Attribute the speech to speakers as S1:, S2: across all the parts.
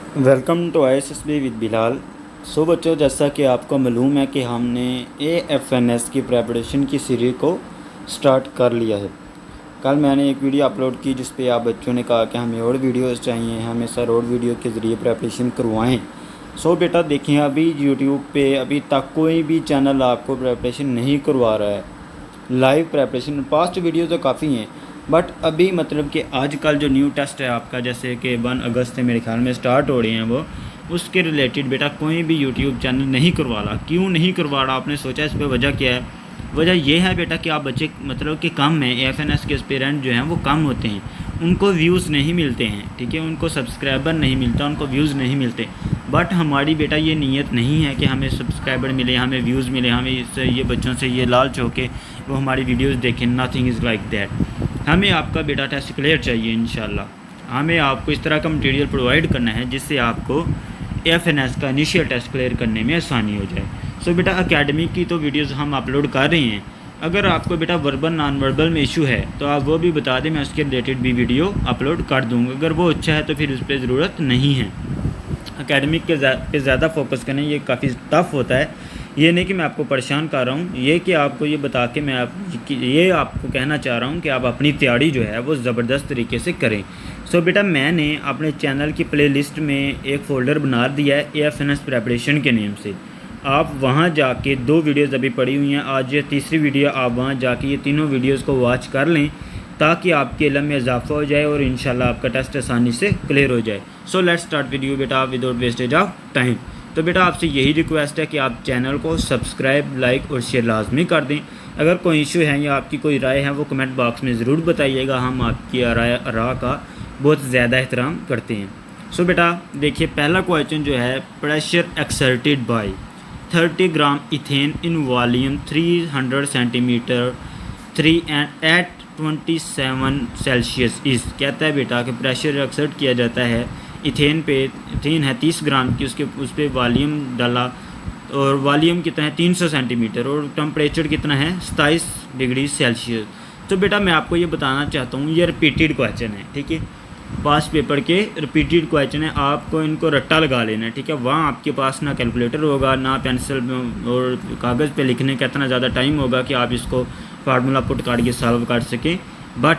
S1: Welcome to ISSB with Bilal. So बच्चों, जैसा कि आपको मालूम है कि हमने AFNS की प्रेपरेशन की सीरीज़ को स्टार्ट कर लिया है। कल मैंने एक वीडियो अपलोड की जिस पे आप बच्चों ने कहा कि हमें और वीडियोस चाहिए, हमें सर और वीडियो के ज़रिए प्रेपरेशन करवाएं। सो बेटा देखें, अभी यूट्यूब पे अभी तक कोई भी चैनल आपको प्रेपरेशन नहीं करवा रहा है लाइव प्रेपरेशन। पास्ट वीडियो तो काफ़ी हैं, बट अभी मतलब कि आजकल जो न्यू टेस्ट है आपका, जैसे कि 1 अगस्त से मेरे ख्याल में स्टार्ट हो रहे हैं वो, उसके रिलेटेड बेटा कोई भी यूट्यूब चैनल नहीं करवा रहा। क्यों नहीं करवा रहा, आपने सोचा इस पर वजह क्या है? वजह यह है बेटा कि आप बच्चे मतलब कि कम हैं, AFNS के एस्पिरेंट जो हैं वो कम होते हैं, उनको व्यूज़ नहीं मिलते हैं, ठीक है, उनको सब्सक्राइबर नहीं मिलता, उनको व्यूज़ नहीं मिलते। बट हमारी बेटा ये नीयत नहीं है कि हमें सब्सक्राइबर मिले, हमें व्यूज़ मिले, हमें इससे ये बच्चों से ये लालच हो के वो हमारी वीडियोस देखें। Nothing is like that. हमें आपका बेटा टेस्ट क्लियर चाहिए इंशाल्लाह। हमें आपको इस तरह का मटेरियल प्रोवाइड करना है जिससे आपको AFNS का इनिशियल टेस्ट क्लियर करने में आसानी हो जाए। सो बेटा अकेडमिक की तो वीडियोस हम अपलोड कर रहे हैं। अगर आपको बेटा वर्बल नॉन वर्बल में इशू है तो आप वो भी बता दें, मैं उसके रिलेटेड भी वीडियो अपलोड कर दूँगा। अगर वो अच्छा है तो फिर उस पर ज़रूरत नहीं है। एकेडमिक के पे ज़्यादा फोकस करें, ये काफ़ी टफ़ होता है। ये नहीं कि मैं आपको परेशान कर रहा हूँ, ये कि आपको ये बता के मैं ये आपको कहना चाह रहा हूँ कि आप अपनी तैयारी जो है वो ज़बरदस्त तरीके से करें। सो बेटा मैंने अपने चैनल की प्लेलिस्ट में एक फ़ोल्डर बना दिया है AFNS प्रेपरेशन के नेम से। आप वहाँ जाके 2 वीडियोज़ अभी पड़ी हुई हैं, आज ये तीसरी वीडियो, आप वहाँ जाके ये तीनों वीडियोज़ को वॉच कर लें ताकि आपके इल्म में इजाफा हो जाए और इंशाल्लाह आपका टेस्ट आसानी से क्लियर हो जाए। सो लेट्स स्टार्ट वीडियो बेटा विदाउट वेस्टेज ऑफ टाइम। तो बेटा आपसे यही रिक्वेस्ट है कि आप चैनल को सब्सक्राइब, लाइक और शेयर लाजमी कर दें। अगर कोई इशू है या आपकी कोई राय है वो कमेंट बॉक्स में ज़रूर बताइएगा, हम आपकी राय का बहुत ज़्यादा एहतराम करते हैं। सो बेटा देखिए, पहला क्वेश्चन जो है, pressure exerted by 30 gram ethane in volume 300 centimetre 3 and at 27 Celsius is. कहता है बेटा कि प्रेशर एक्सर्ट किया जाता है इथेन पे, इथेन है 30 ग्राम की, उसके उस पर वॉल्यूम डाला और वॉल्यूम कितना है 300 सेंटीमीटर और टेम्परेचर कितना है 27 डिग्री सेल्सियस। तो बेटा मैं आपको ये बताना चाहता हूँ, ये रिपीटेड क्वेश्चन है, ठीक है, पास पेपर के रिपीटेड क्वेश्चन है, आपको इनको रट्टा लगा लेना है, ठीक है। वहाँ आपके पास ना कैलकुलेटर होगा, ना पेंसिल और कागज़ पे लिखने का इतना ज़्यादा टाइम होगा कि आप इसको फार्मूला पुट काट के सॉल्व कर सकें। बट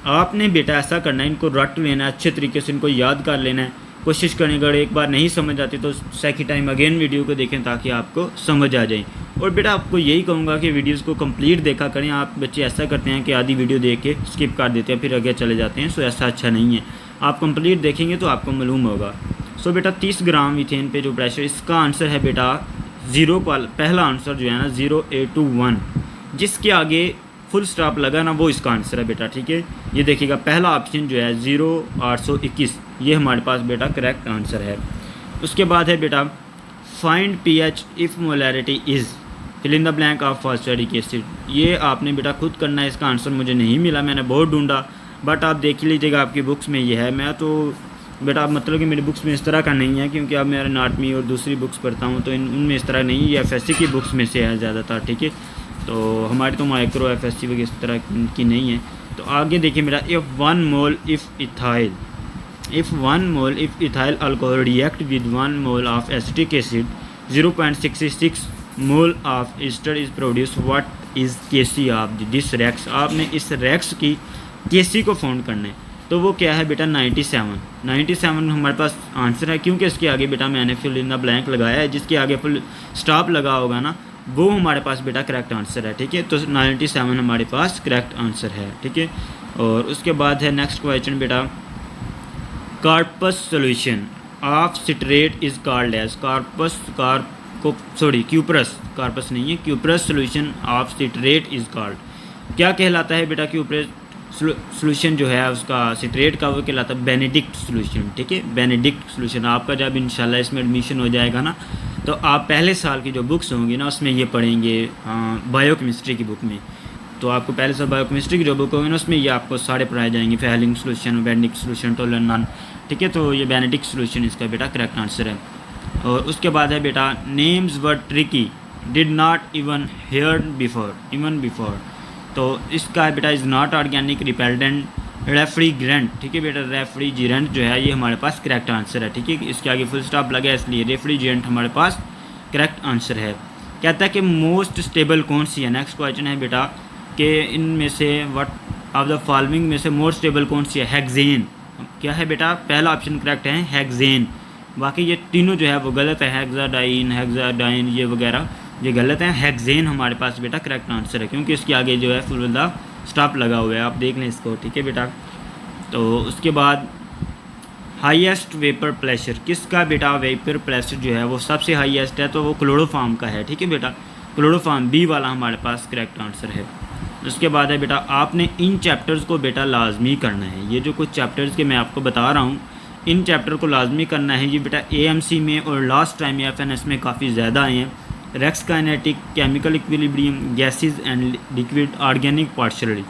S1: आपने बेटा ऐसा करना है, इनको रट लेना है, अच्छे तरीके से इनको याद कर लेना है। कोशिश करें, अगर एक बार नहीं समझ आती तो सेकंड टाइम अगेन वीडियो को देखें ताकि आपको समझ आ जाए। और बेटा आपको यही कहूँगा कि वीडियोस को कंप्लीट देखा करें। आप बच्चे ऐसा करते हैं कि आधी वीडियो देख के स्किप कर देते हैं फिर आगे चले जाते हैं, सो ऐसा अच्छा नहीं है। आप कंप्लीट देखेंगे तो आपको मालूम होगा। सो बेटा 30 ग्राम इथेन पे जो प्रेशर, इसका आंसर है बेटा ज़ीरो, पहला आंसर जो है ना 0,821, जिसके आगे फुल स्टॉप लगा ना वो इसका आंसर है बेटा, ठीक है। ये देखिएगा पहला ऑप्शन जो है 0,821, ये हमारे पास बेटा करेक्ट आंसर है। उसके बाद है बेटा find pH if molarity is fill in the blank of phosphoric acid. ये आपने बेटा खुद करना है, इसका आंसर मुझे नहीं मिला, मैंने बहुत ढूंढा, बट आप देख लीजिएगा आपकी बुक्स में ये है। मैं तो बेटा मतलब कि मेरी बुक्स में इस तरह का नहीं है, क्योंकि अब मैं एनाटमी और दूसरी बुक्स पढ़ता हूँ तो उनमें इस तरह नहीं, ये FSC की बुक्स में से है ज़्यादातर, ठीक है। तो हमारी तो माइक्रो FSC वगैरह इस तरह की नहीं है। तो आगे देखिए मेरा, if 1 mole if ethyl alcohol react with 1 mole of acetic acid 0.66 mole of ester is produce, what is Kc of this rex. आपने इस रेक्स की Kc को फाउंड करना है, तो वो क्या है बेटा 97 हमारे पास आंसर है, क्योंकि इसके आगे बेटा मैंने फिल इन द ब्लैंक लगाया है, जिसके आगे फुल स्टॉप लगा होगा ना वो हमारे पास बेटा करेक्ट आंसर है, ठीक है। तो 97 हमारे पास करेक्ट आंसर है, ठीक है। और उसके बाद है नेक्स्ट क्वेश्चन बेटा, carpus solution of citrate is called as. Carpus नहीं है, cuprous solution of citrate is called. क्या कहलाता है बेटा क्यूप्रस सोल्यूशन जो है उसका सिट्रेट का, वो कहलाता है बेनेडिक्ट सोल्यूशन, ठीक है। बेनेडिक्ट सोल्यूशन आपका जब इंशाल्लाह इसमें एडमिशन हो जाएगा ना, तो आप पहले साल की जो बुक्स होंगी ना उसमें ये पढ़ेंगे, बायोकेमिस्ट्री की बुक में। तो आपको पहले साल बायोकेमिस्ट्री की जो बुक होगी ना उसमें ये आपको सारे पढ़ाए जाएंगे, Fehling solution, Benedict solution, Tollens non, ठीक है। तो ये बेनेडिक्ट सोल्यूशन इसका बेटा करेक्ट आंसर है। और उसके बाद है बेटा, names were tricky did not even hear before. तो इसका है बेटा, is not organic, repellent, refrigerant, ठीक है बेटा, रेफ्रिजरेंट जो है ये हमारे पास करेक्ट आंसर है, ठीक है। इसके आगे फुल स्टॉप लगा है इसलिए रेफ्रिजरेंट हमारे पास करेक्ट आंसर है। कहता है कि मोस्ट स्टेबल कौन सी है। नेक्स्ट क्वेश्चन है बेटा कि इनमें से व्हाट ऑफ द फॉलोइंग में से मोस्ट स्टेबल कौन सी है। हेक्सेन, क्या है बेटा, पहला ऑप्शन करेक्ट है हेक्सेन, बाकी ये तीनों जो है वो गलत है। हेक्साडाइन, हेक्साडाइन ये वगैरह ये गलत है। हेक्सेन हमारे पास बेटा करेक्ट आंसर है, क्योंकि इसके आगे जो है फुल स्टॉप लगा हुआ है, आप देख लें इसको, ठीक है बेटा। तो उसके बाद हाईएस्ट वेपर प्रेशर, किसका बेटा वेपर प्रेशर जो है वो सबसे हाईएस्ट है, तो वो क्लोरोफॉर्म का है, ठीक है बेटा। क्लोरोफॉर्म बी वाला हमारे पास करेक्ट आंसर है। उसके बाद है बेटा आपने इन चैप्टर्स को बेटा लाजमी करना है। ये जो कुछ चैप्टर्स के मैं आपको बता रहा हूँ, इन चैप्टर को लाजमी करना है। ये बेटा एएमसी में और लास्ट टाइम एफएनएस में काफ़ी ज़्यादा आए हैं। Rex kinetic, chemical equilibrium, gases and liquid, organic partiality,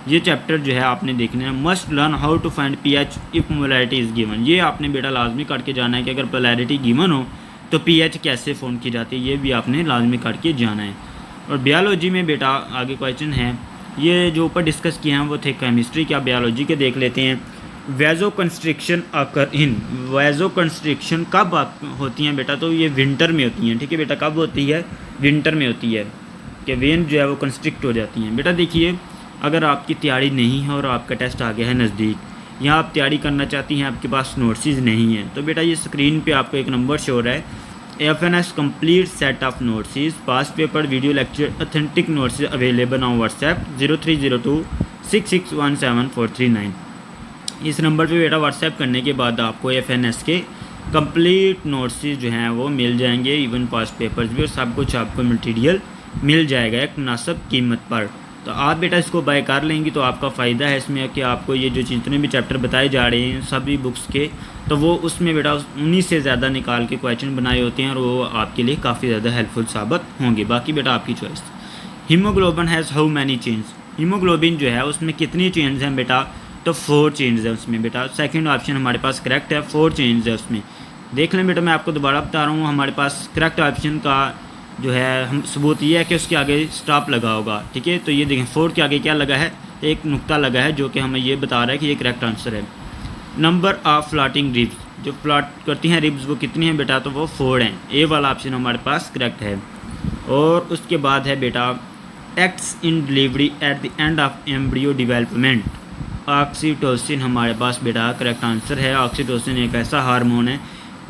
S1: ये चैप्टर जो है आपने देखने हैं। Must learn how to find pH if polarity is given, ये आपने बेटा लाजमी करके जाना है कि अगर पोलैरिटी गिवन हो तो पीएच कैसे फ़ोन की जाती है, ये भी आपने लाजमी करके जाना है। और बायोलॉजी में बेटा आगे क्वेश्चन है, ये जो ऊपर डिस्कस किए हैं वो थे केमिस्ट्री के, आप बायोलॉजी के देख लेते हैं। वेजो कंस्ट्रिक्शन आकर इन, वेजो कंस्ट्रिक्शन कब होती हैं बेटा, तो ये विंटर में होती हैं, ठीक है बेटा। कब होती है, विंटर में होती है कि वेन जो है वो कंस्ट्रिक्ट हो जाती हैं। बेटा देखिए, अगर आपकी तैयारी नहीं है और आपका टेस्ट आ गया है नज़दीक, या आप तैयारी करना चाहती हैं, आपके पास नोट्स नहीं हैं, तो बेटा ये स्क्रीन पे आपको एक नंबर शो हो रहा है, FNS complete set of notes, past paper, video lecture, authentic notes available on WhatsApp 030266174439। इस नंबर पे बेटा व्हाट्सएप करने के बाद आपको एफएनएस के कंप्लीट नोट्स जो हैं वो मिल जाएंगे, इवन पास्ट पेपर्स भी, और सब कुछ आपको मटेरियल मिल जाएगा एक मुनासिब कीमत पर। तो आप बेटा इसको बाय कर लेंगी तो आपका फ़ायदा है इसमें कि आपको ये जो जितने भी चैप्टर बताए जा रहे हैं सभी बुक्स के, तो वो उसमें बेटा 19 से ज़्यादा निकाल के क्वेश्चन बनाए होते हैं और वो आपके लिए काफ़ी ज़्यादा हेल्पफुल साबित होंगे। बाकी बेटा आपकी choice. Haemoglobin has how many chains, haemoglobin जो है उसमें कितनी चेन्स हैं बेटा, तो 4 चेन्स है उसमें बेटा। सेकंड ऑप्शन हमारे पास करेक्ट है, 4 चेन्स है उसमें। देख लें बेटा, मैं आपको दोबारा बता रहा हूँ, हमारे पास करेक्ट ऑप्शन का जो है हम सबूत ये है कि उसके आगे स्टॉप लगा होगा, ठीक है। तो ये देखें 4 के आगे क्या लगा है, एक नुक्ता लगा है जो कि हमें ये बता रहा है कि ये करेक्ट आंसर है। नंबर ऑफ फ्लॉटिंग रिब्स, जो फ्लॉट करती हैं रिब्स वो कितनी हैं बेटा, तो वो 4 हैं। ए वाला ऑप्शन हमारे पास करेक्ट है। और उसके बाद है बेटा acts in delivery at the end of embryo development, oxytocin हमारे पास बेटा करेक्ट आंसर है। ऑक्सीटोसिन एक ऐसा हार्मोन है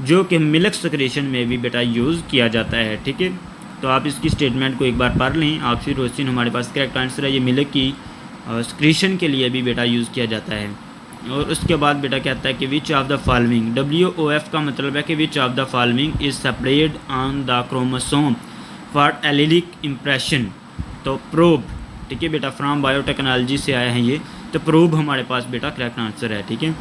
S1: जो कि मिल्क सेक्रेशन में भी बेटा यूज़ किया जाता है, ठीक है। तो आप इसकी स्टेटमेंट को एक बार पढ़ लें। ऑक्सीटोसिन हमारे पास करेक्ट आंसर है, ये मिल्क की सेक्रेशन के लिए भी बेटा यूज़ किया जाता है। और उसके बाद बेटा कहता है कि which of the following, WOF का मतलब है कि which of the following is separated on the chromosome for allylic impression, तो प्रोब, ठीक है बेटा, फ्रॉम बायोटेक्नोलॉजी से आया है ये, तो प्रोब हमारे पास बेटा करेक्ट आंसर है, ठीक है।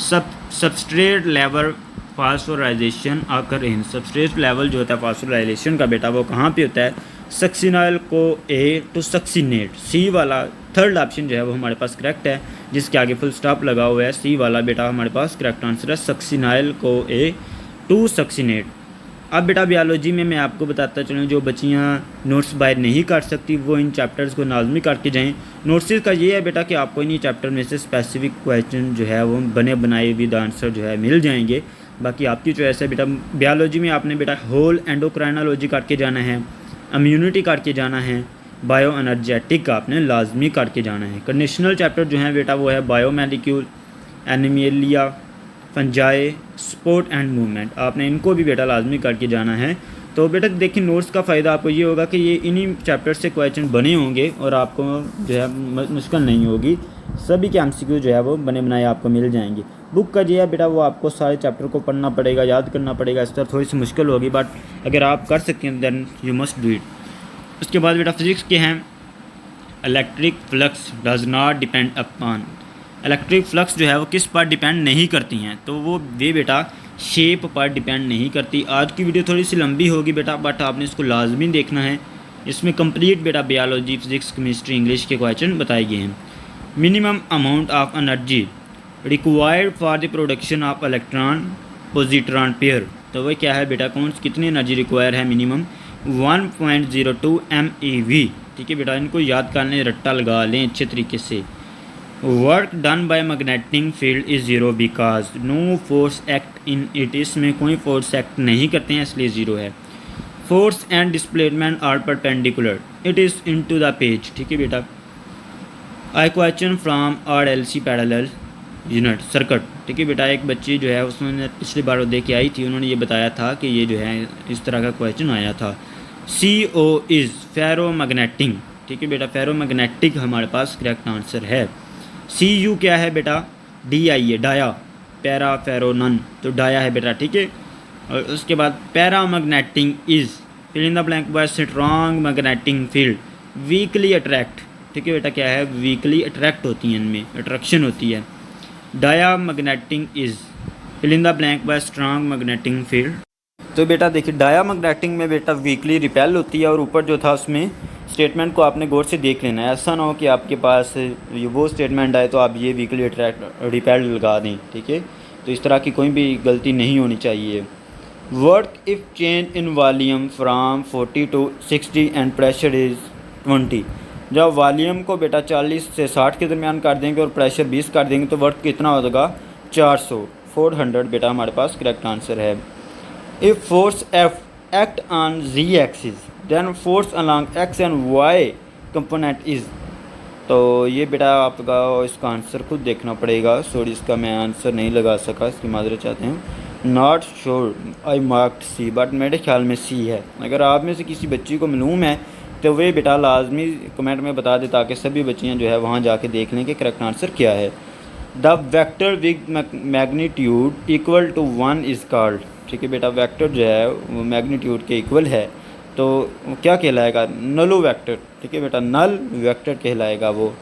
S1: सबस्ट्रेट लेवल फास्फोराइजेशन आकर इन, सबस्ट्रेट लेवल जो होता है फास्फोराइजेशन का बेटा वो कहाँ पे होता है, सक्सिनाइल को ए टू सक्सिनेट, सी वाला थर्ड ऑप्शन जो है वो हमारे पास करेक्ट है, जिसके आगे फुल स्टॉप लगा हुआ है, सी वाला बेटा हमारे पास करेक्ट आंसर है, सक्सिनाइल को ए टू सक्सिनेट। अब बेटा बायोलॉजी में मैं आपको बताता चलूँ, जो बच्चियाँ नोट्स बाय नहीं कर सकती वो इन चैप्टर्स को लाजमी करके जाएँ। नोट्स का ये है बेटा कि आपको इन्हीं चैप्टर में से स्पेसिफिक क्वेश्चन जो है वो बने बनाए विद आंसर जो है मिल जाएंगे। बाकी आपकी चॉइस है बेटा। बायोलॉजी में आपने बेटा होल एंडोक्राइनोलॉजी करके जाना है, इम्यूनिटी करके जाना है, बायो एनर्जेटिक आपने लाजमी करके जाना है। कंडीशनल चैप्टर जो है बेटा वो है biomolecule, Animalia, fungi, sport and movement, आपने इनको भी बेटा लाजमी करके जाना है। तो बेटा देखिए नोट्स का फ़ायदा आपको ये होगा कि ये इन्हीं चैप्टर से क्वेश्चन बने होंगे और आपको जो है मुश्किल नहीं होगी, सभी के MCQ जो है वो बने बनाए आपको मिल जाएंगे। बुक का जो है बेटा वो आपको सारे चैप्टर को पढ़ना पड़ेगा, याद करना पड़ेगा, इस तरह थोड़ी सी मुश्किल होगी, बट अगर आप कर सकते हैं then you must do it. उसके बाद बेटा फिजिक्स के हैं, electric flux does not depend upon, electric flux जो है वो किस पर डिपेंड नहीं करती हैं, तो वो बेटा शेप पर डिपेंड नहीं करती। आज की वीडियो थोड़ी सी लंबी होगी बेटा, बट आपने इसको लाजमी देखना है, इसमें कंप्लीट बेटा बायोलॉजी, फिजिक्स, केमिस्ट्री, इंग्लिश के क्वेश्चन बताए गए हैं। Minimum amount of energy required for the production of electron positron pair, तो वह क्या है बेटा, कितनी एनर्जी रिक्वायर है, मिनिमम 1.02 MeV, ठीक है बेटा, इनको याद कर लें, रट्टा लगा लें अच्छे तरीके से। Work done by magnetic field is zero because no force act in it, इसमें कोई फोर्स एक्ट नहीं करते हैं इसलिए ज़ीरो है। Force and displacement are perpendicular, it is into the page. ठीक है बेटा। I question from R L C parallel unit circuit. ठीक है बेटा, एक बच्ची जो है उसने पिछली बार वो दे के आई थी, उन्होंने ये बताया था कि ये जो है इस तरह का क्वेश्चन आया था। सी ओ इज़ फेरो मैग्नेटिक। ठीक है बेटा, फेरो मैग्नेटिक हमारे पास करेक्ट आंसर है। सी यू क्या है बेटा, डी आई है, डाया, पैरा फेरो नन, तो डाया है बेटा। ठीक है, और उसके बाद paramagnetic is fill in the blank by strong magnetic field weakly attract. ठीक है बेटा, क्या है, वीकली अट्रैक्ट होती हैं, इनमें अट्रैक्शन होती है। Diamagnetic is fill in the blank by strong magnetic field. तो बेटा देखिए, डाया मैग्नेटिक में बेटा वीकली रिपेल होती है, और ऊपर जो था उसमें स्टेटमेंट को आपने गौर से देख लेना है। ऐसा ना हो कि आपके पास ये वो स्टेटमेंट आए तो आप ये वीकली अट्रैक्ट रिपेल लगा दें। ठीक है, तो इस तरह की कोई भी गलती नहीं होनी चाहिए। Work if change in volume from 40 to 60 and pressure is 20। जब वॉल्यूम को बेटा 40 से 60 के दरमियान कर देंगे और प्रेशर 20 कर देंगे तो वर्क कितना होगा, 400 बेटा हमारे पास करेक्ट आंसर है। If force F act on Z axis then force along X and Y component is. तो ये बेटा आपका इसका आंसर खुद देखना पड़ेगा। सॉरी, इसका मैं आंसर नहीं लगा सका, इसकी माजरत चाहते हैं। Not sure I marked C, but मेरे ख्याल में सी है। अगर आप में से किसी बच्ची को मालूम है तो वे बेटा लाजमी कमेंट में बता दे, ताकि सभी बच्चियाँ जो है वहाँ जाके देख लें कि करेक्ट आंसर क्या है। The vector with magnitude equal to 1 is called. ठीक है बेटा, वेक्टर जो है वो मैग्नीट्यूड के इक्वल है तो क्या कहलाएगा, नलो वेक्टर। ठीक है बेटा, नल वेक्टर कहलाएगा वो।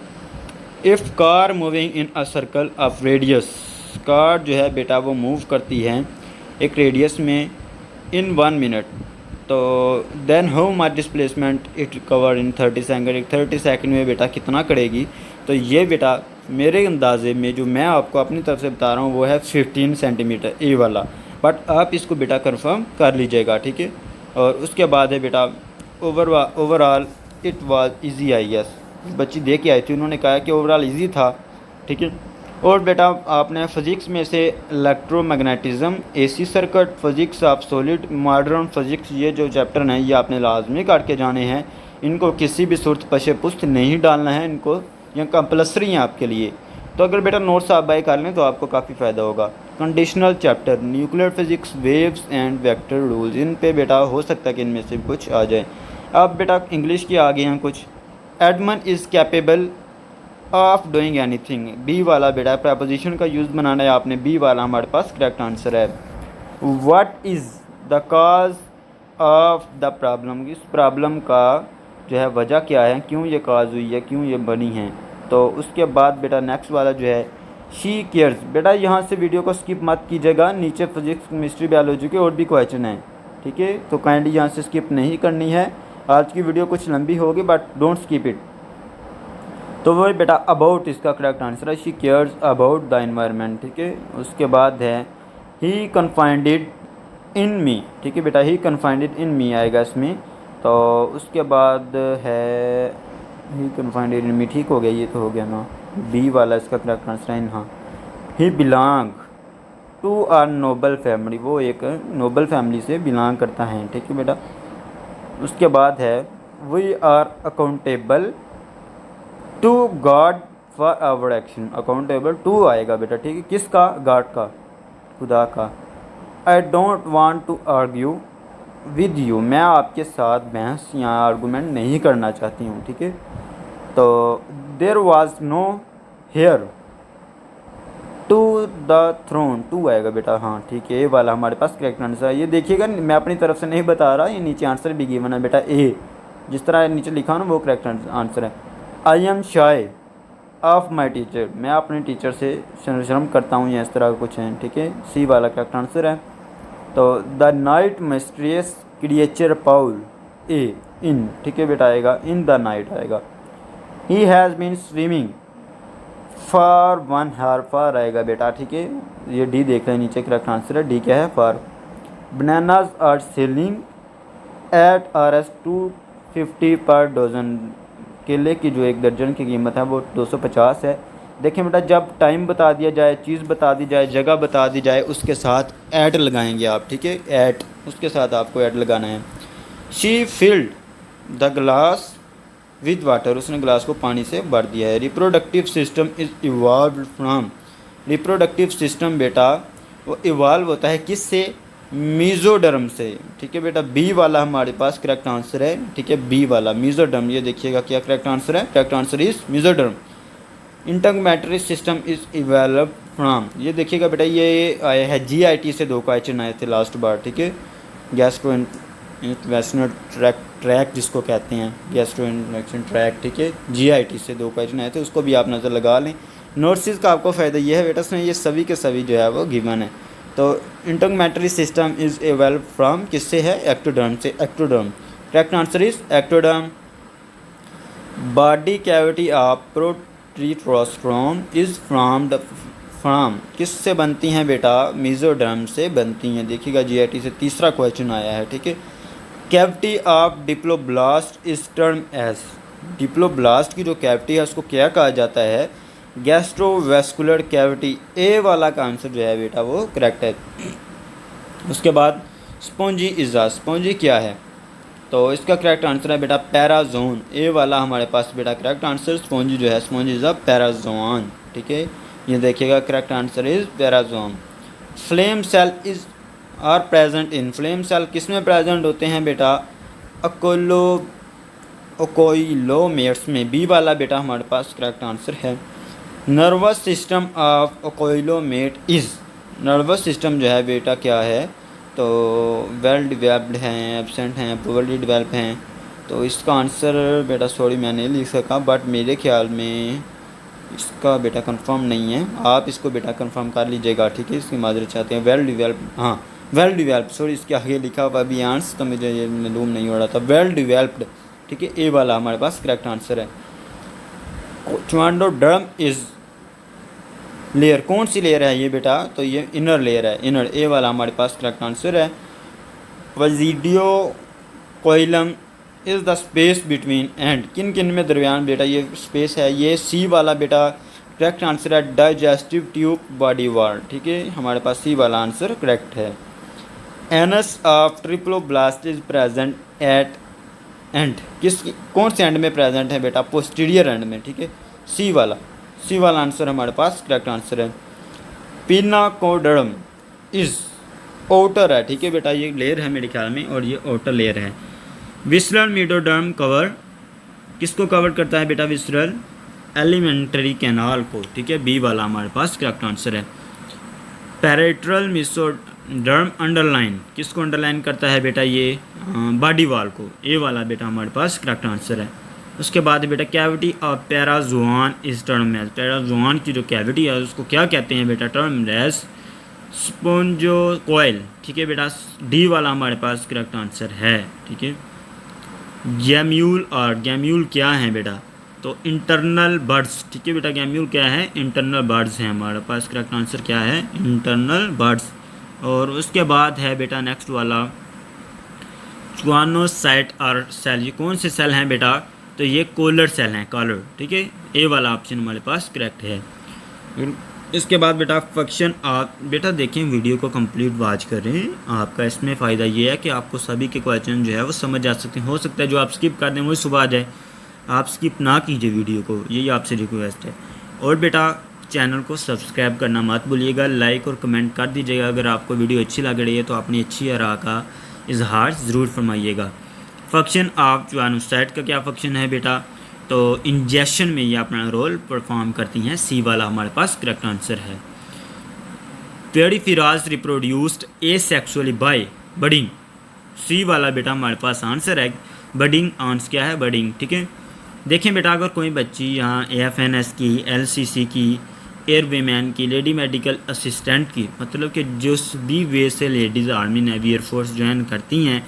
S1: If car moving in a circle of radius, car जो है बेटा वो मूव करती है एक रेडियस में इन 1 मिनट, तो then how much displacement it cover in 30 second, एक 30 सेकंड में बेटा कितना करेगी। तो ये बेटा मेरे अंदाजे में जो मैं आपको अपनी तरफ से बता रहा हूँ वो है 15 सेंटीमीटर ए वाला, बट आप इसको बेटा कंफर्म कर लीजिएगा। ठीक है, और उसके बाद है बेटा overall it was easy I guess. बच्ची दे के आई थी, उन्होंने कहा कि ओवरऑल इजी था। ठीक है, और बेटा आपने फिज़िक्स में से electromagnetism, AC circuit, physics of solid, modern physics, ये जो चैप्टर हैं ये आपने लाजमी काट के जाने हैं। इनको किसी भी सूरत पशे पुस्त नहीं डालना है, इनको ये कंपलसरी हैं आपके लिए। तो अगर बेटा नोट्स आप बाय कर लें तो आपको काफ़ी फ़ायदा होगा। Conditional chapter, nuclear physics, waves and vector rules, इन पे बेटा हो सकता है कि इनमें से कुछ आ जाए। अब बेटा इंग्लिश के आगे हैं कुछ। Edmund is capable of doing anything, B वाला बेटा प्रपोजिशन का यूज़ बनाना है आपने, बी वाला हमारे पास करेक्ट आंसर है। What is the cause of the problem, इस प्रॉब्लम का जो है वजह क्या है, क्यों ये काज हुई है, क्यों ये बनी है। तो उसके बाद बेटा नेक्स्ट वाला जो है शी केयर्स। बेटा यहाँ से वीडियो को स्किप मत कीजिएगा, नीचे फिजिक्स, केमिस्ट्री, बायोलॉजी के और भी क्वेश्चन हैं। ठीक है, तो काइंडली यहाँ से स्किप नहीं करनी है। आज की वीडियो कुछ लंबी होगी बट डोंट स्किप इट। तो वो बेटा अबाउट इसका करेक्ट आंसर है, she cares about the environment. ठीक है, उसके बाद है ही कन्फाइंडेड इन मी। ठीक है बेटा, ही कन्फाइंडेड इन मी आएगा इसमें। तो उसके बाद है ही कन्फाइंडेड इन मी, ठीक हो गया, ये तो हो गया ना, बी वाला इसका करेक्ट आंसर है। हाँ, he belong to our noble family, वो एक नोबल फैमिली से बिलोंग करता है। ठीक है बेटा, उसके बाद है we are accountable to God for our action, accountable to आएगा बेटा। ठीक है, किसका, गॉड का, खुदा का। I don't want to argue with you, मैं आपके साथ बहस या आर्गूमेंट नहीं करना चाहती हूँ। ठीक है, तो there was no heir to the throne, to आएगा बेटा। हाँ ठीक है, ए वाला हमारे पास करेक्ट आंसर है। ये देखिएगा मैं अपनी तरफ से नहीं बता रहा, ये नीचे आंसर भी गिवन है बेटा, ए जिस तरह नीचे लिखा ना वो करेक्ट आंसर है। I am shy of my teacher, मैं अपने टीचर से शर्म करता हूँ, या इस तरह का कुछ है। ठीक है, सी वाला करेक्ट आंसर है। तो the night mysterious creature prowl, A in, ठीक है बेटा आएगा, इन द नाइट आएगा। He has been swimming for 1 hour, for आएगा बेटा। ठीक है, ये डी देख रहे हैं नीचे, करेक्ट आंसर है डी क्या है, for. Bananas are selling at RS 250 पर डजन, केले की जो एक दर्जन की कीमत है वो 250 है। देखें बेटा, जब टाइम बता दिया जाए, चीज़ बता दी जाए, जगह बता दी जाए, उसके साथ ऐट लगाएंगे आप, ठीक है, ऐट, उसके साथ आपको ऐट लगाना है। She filled the glass with water, उसने ग्लास को पानी से भर दिया है। Reproductive system is evolve from, reproductive system बेटा वो इवॉल्व होता है किससे? मीजोडर्म से, ठीक है बेटा। बी वाला हमारे पास करेक्ट आंसर है, ठीक है, बी वाला मीजोडर्म। ये देखिएगा क्या करेक्ट आंसर है, correct answer is mesoderm. Integumentary system is develop from, ये देखिएगा बेटा, ये आया है GIT से 2 क्वेश्चन आए थे लास्ट बार, ठीक है। गैस्ट्रोइंटेस्टाइनल ट्रैक जिसको कहते हैं, गैस्ट्रोइंटेस्टाइनल ट्रैक, ठीक है, GIT से 2 क्वेश्चन आए थे, उसको भी आप नज़र लगा लें। नोट्स का आपको फ़ायदा ये है बेटा, इसमें ये सभी के सभी जो है वो गिवन है। तो integumentary system is develop from किससे है? एक्टोडर्म से, ectoderm. Correct answer is ectoderm. Body cavity of protostome is formed from, किससे बनती हैं बेटा? मीजोडर्म से बनती हैं। देखिएगा GIT से 3रा क्वेश्चन आया है, ठीक है। Cavity of diploblast is term as, diploblast की जो कैविटी है उसको क्या कहा जाता है? Gastrovascular cavity. ए वाला का आंसर जो है बेटा वो करेक्ट है। उसके बाद स्पॉन्जी इज़ा, स्पॉन्जी क्या है? तो इसका करेक्ट आंसर है बेटा पैराजोन। ए वाला हमारे पास बेटा करेक्ट आंसर, स्पॉन्जी जो है, स्पॉन्जी इज़ अ पैराजोन, ठीक है। ये देखिएगा correct answer is parazoan. Flame cell is are present in, flame cell किस में प्रेजेंट होते हैं बेटा? ओकोइलोमेट्स में। बी वाला बेटा हमारे पास करेक्ट आंसर है। Nervous system of acoelomate is, nervous system जो है बेटा क्या है? तो वेल डिवेल्प्ड हैं, एब्सेंट हैं, पुअरली डिवेल्प हैं। तो इसका आंसर बेटा सॉरी मैं नहीं लिख सका, बट मेरे ख्याल में इसका बेटा कंफर्म नहीं है। आप इसको बेटा कंफर्म कर लीजिएगा, ठीक है, इसकी माजरत चाहते हैं। वेल डिवेल्प, हाँ वेल डिवेल्प, सॉरी इसके आगे लिखा हुआ भी आंसर तो मुझे ये मालूम नहीं हो रहा था। वेल डिवेल्प्ड, ठीक है, ए वाला हमारे पास करेक्ट आंसर है। ट्रांडोडर्म इज़ लेयर, कौन सी लेयर है ये बेटा? तो ये इनर लेयर है, इनर, ए वाला हमारे पास करेक्ट आंसर है। Pseudocoelom is the space between and, किन किन में दरमियान बेटा ये स्पेस है? ये सी वाला बेटा करेक्ट आंसर है। डाइजेस्टिव ट्यूब बॉडी वाल, ठीक है, हमारे पास सी वाला आंसर करेक्ट है। Anus of triploblast is present at end, किस कौन से एंड में प्रेजेंट है बेटा? पोस्टीरियर एंड में, ठीक है, सी वाला, सी वाला आंसर हमारे पास करेक्ट आंसर है। पिनाकोडर्म इज आउटर है, ठीक है बेटा, ये लेयर है मेरे ख्याल में और ये आउटर लेयर है। विसरल मीडोडर्म कवर किसको कवर करता है बेटा? विसरल एलिमेंट्री कैनाल को, ठीक है, बी वाला हमारे पास करेक्ट आंसर है। पैरेट्रल मेसोडर्म अंडरलाइन किसको अंडरलाइन करता है बेटा? ये बॉडी वाल को, ए वाला बेटा हमारे पास करेक्ट आंसर है। उसके बाद बेटा cavity of parazoan is term as, parazoan की जो कैविटी है उसको क्या कहते हैं बेटा? टर्म एज स्पोंजोकोइल, ठीक है बेटा, डी वाला हमारे पास करेक्ट आंसर है, ठीक है। गैम्यूल, और गैम्यूल क्या है बेटा? तो इंटरनल बर्ड्स, ठीक है बेटा, गैम्यूल क्या है? इंटरनल बर्ड्स हैं हमारे पास, करेक्ट आंसर क्या है? Internal birds. और उसके बाद है बेटा नेक्स्ट वाला ज्वानोसाइट और सेल, ये कौन से सेल हैं बेटा? तो ये कोलर सेल हैं, कॉलर, ठीक है, ए वाला ऑप्शन हमारे पास करेक्ट है। इसके बाद बेटा फंक्शन, आप बेटा देखें वीडियो को कंप्लीट वॉच करें, आपका इसमें फ़ायदा ये है कि आपको सभी के क्वेश्चन जो है वो समझ आ सकते हैं। हो सकता है जो आप स्किप कर दें वही सुबह आ जाए, आप स्किप ना कीजिए वीडियो को, यही आपसे रिक्वेस्ट है। और बेटा चैनल को सब्सक्राइब करना मत भूलिएगा, लाइक और कमेंट कर दीजिएगा। अगर आपको वीडियो अच्छी लग रही है तो अपनी अच्छी आरा का इजहार ज़रूर फरमाइएगा। फंक्शन ऑफ ज्वानोसाइट का क्या फंक्शन है बेटा? तो इंजेक्शन में ये अपना रोल परफॉर्म करती हैं, सी वाला हमारे पास करेक्ट आंसर है। Peripherals reproduced asexually by budding, C वाला बेटा हमारे पास आंसर है। बडिंग आंसर क्या है? बडिंग, ठीक है। देखें बेटा अगर कोई बच्ची यहाँ AFNS की, LCC की, एयरवेमैन की, लेडी मेडिकल असिस्टेंट की, मतलब कि जिस भी वे से ladies army navy air force join करती हैं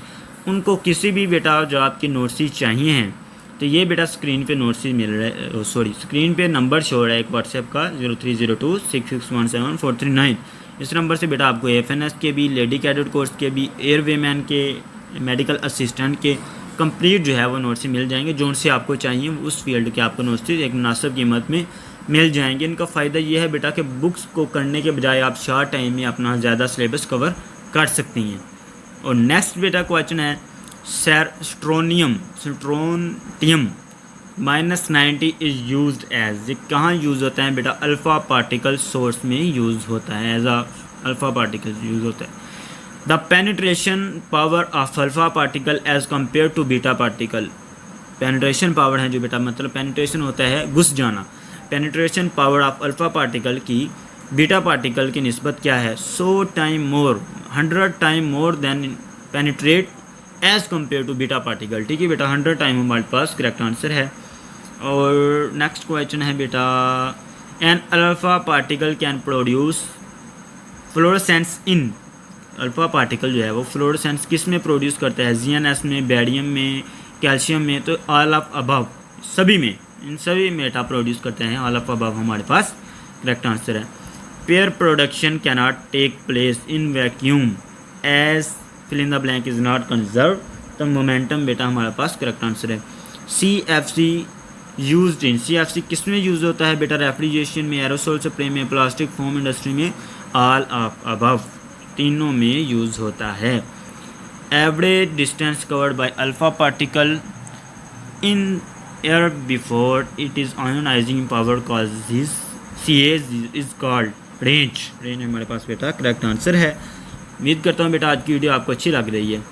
S1: उनको किसी भी बेटा जो आपकी नोट्स चाहिए हैं तो ये बेटा स्क्रीन पे नोट्स मिल रहा है, सॉरी स्क्रीन पे नंबर शो हो रहा है एक व्हाट्सएप का 030266174439। इस नंबर से बेटा आपको AFNS के भी, लेडी कैडेट कोर्स के भी, एयरवेमैन के, मेडिकल असिस्टेंट के कंप्लीट जो है वो नोट्स मिल जाएंगे। जो उनसे आपको चाहिए उस फील्ड के आपको नोट्स एक मुनासिब कीमत में मिल जाएंगे। इनका फ़ायदा ये है बेटा कि बुक्स को करने के बजाय आप शॉर्ट टाइम में अपना ज़्यादा सिलेबस कवर कर सकती हैं। और नेक्स्ट बेटा क्वेश्चन है स्ट्रोनियम -90 इज़ यूज्ड एज, ये कहाँ यूज़ होता है बेटा? अल्फ़ा पार्टिकल सोर्स में यूज़ होता है, एज अल्फ़ा पार्टिकल यूज़ होता है। The penetration power of alpha particle as compare to beta particle, penetration power है जो बेटा, मतलब पेनिट्रेशन होता है घुस जाना, penetration power of alpha particle की बीटा पार्टिकल की निस्बत क्या है? 100 time more than penetrate as compare to beta particle. ठीक है बेटा, 100 टाइम हमारे पास करेक्ट आंसर है। और नेक्स्ट क्वेश्चन है बेटा an alpha particle can produce fluorescence in, alpha particle जो है वो फ्लोरोसेंस किस में प्रोड्यूस करता है? ZnS में, बेरियम में, कैल्शियम में, तो ऑल ऑफ अबव, सभी में, इन सभी मेटा प्रोड्यूस करते हैं। ऑल ऑफ अबव हमारे पास करेक्ट आंसर है। Pair production can not take place in vacuum as fill in the blank is not conserve, तो मोमेंटम बेटा हमारे पास करेक्ट आंसर है। CFC यूज्ड इन, CFC किस में यूज़ होता है बेटा? रेफ्रिजरेशन में, एरोसोल स्प्रे में, प्लास्टिक फोम इंडस्ट्री में, ऑल ऑफ अबव, तीनों में यूज़ होता है। Average distance covered by alpha particle in air before it is ionising power causes CA is called range हमारे पास बेटा करेक्ट आंसर है। उम्मीद करता हूँ बेटा आज की वीडियो आपको अच्छी लग रही है।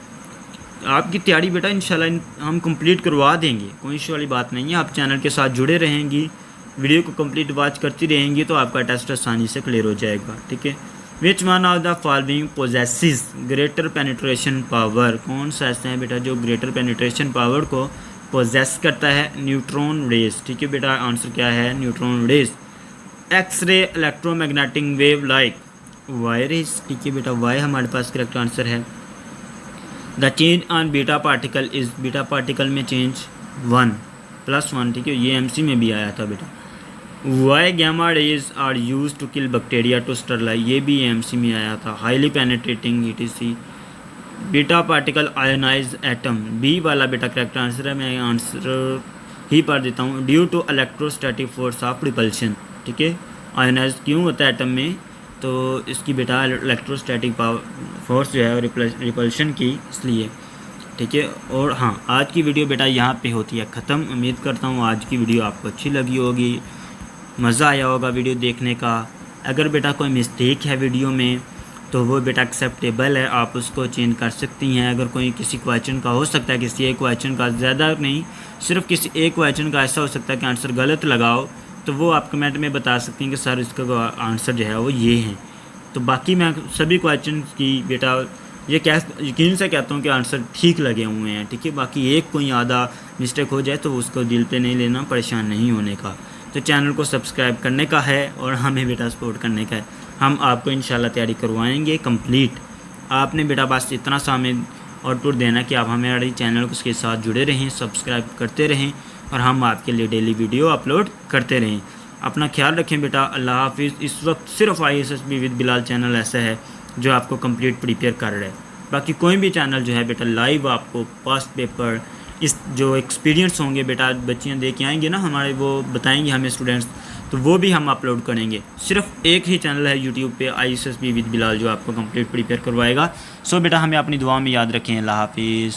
S1: आपकी तैयारी बेटा इंशाल्लाह हम कंप्लीट करवा देंगे, कोई इशू वाली बात नहीं है। आप चैनल के साथ जुड़े रहेंगी, वीडियो को कंप्लीट वॉच करती रहेंगी तो आपका टेस्ट आसानी से क्लियर हो जाएगा। ठीक है। Which one of the following possesses greater penetration power, कौन सा ऐसा है बेटा जो ग्रेटर पेनिट्रेशन पावर को पोजेस करता है? Neutron rays. ठीक है बेटा, आंसर क्या है? Neutron rays. X ray electromagnetic wave like Y rays. ठीक है बेटा, वाई हमारे पास करेक्ट आंसर है। The change on beta particle is, beta particle में चेंज 1+1। ठीक है, ये MC में भी आया था बेटा। Y gamma rays are use to kill bacteria to sterilize, ये भी MC में आया था। Highly penetrating ETC। Beta particle ionize atom, B वाला बेटा करेक्ट आंसर है। मैं आंसर ही पढ़ देता हूँ। Due to electrostatic force of repulsion. ठीक है, आयोनाइज क्यों होता है एटम में? तो इसकी बेटा इलेक्ट्रोस्टैटिक फोर्स जो है रिपल्शन की, इसलिए। ठीक है। और हाँ, आज की वीडियो बेटा यहाँ पे होती है ख़त्म। उम्मीद करता हूँ आज की वीडियो आपको अच्छी लगी होगी, मज़ा आया होगा वीडियो देखने का। अगर बेटा कोई मिस्टेक है वीडियो में तो वो बेटा एक्सेप्टेबल है, आप उसको चेंज कर सकती हैं। अगर कोई किसी क्वेश्चन का हो सकता है, किसी एक क्वेश्चन का, ज़्यादा नहीं, सिर्फ किसी एक क्वेश्चन का ऐसा हो सकता है कि आंसर गलत लगाओ, तो वो आप कमेंट में बता सकती हैं कि सर इसका आंसर जो है वो ये है। तो बाकी मैं सभी क्वेश्चन की बेटा ये यकीन से कहता हूँ कि आंसर ठीक लगे हुए हैं। ठीक है, बाकी एक कोई आधा मिस्टेक हो जाए तो उसको दिल पे नहीं लेना, परेशान नहीं होने का। तो चैनल को सब्सक्राइब करने का है और हमें बेटा सपोर्ट करने का है। हम आपको इंशाल्लाह तैयारी करवाएंगे कंप्लीट। आपने बेटा बस इतना सा हमें आउटपुट देना कि आप हमारे चैनल के साथ जुड़े रहें, सब्सक्राइब करते रहें और हम आपके लिए डेली वीडियो अपलोड करते रहें। अपना ख्याल रखें बेटा। अल्लाह हाफिज़। इस वक्त सिर्फ ISSB विद बिलाल चैनल ऐसा है जो आपको कंप्लीट प्रिपेयर कर रहा है। बाकी कोई भी चैनल जो है बेटा लाइव आपको पास्ट पेपर, इस जो एक्सपीरियंस होंगे बेटा बच्चियाँ दे के आएंगे ना हमारे, वो बताएंगे हमें स्टूडेंट्स, तो वो भी हम अपलोड करेंगे। सिर्फ एक ही चैनल है यूट्यूब पे ISSB विद बिलाल जो आपको कंप्लीट प्रिपेयर करवाएगा। सो बेटा हमें अपनी दुआ में याद रखें। अल्लाह हाफिज़।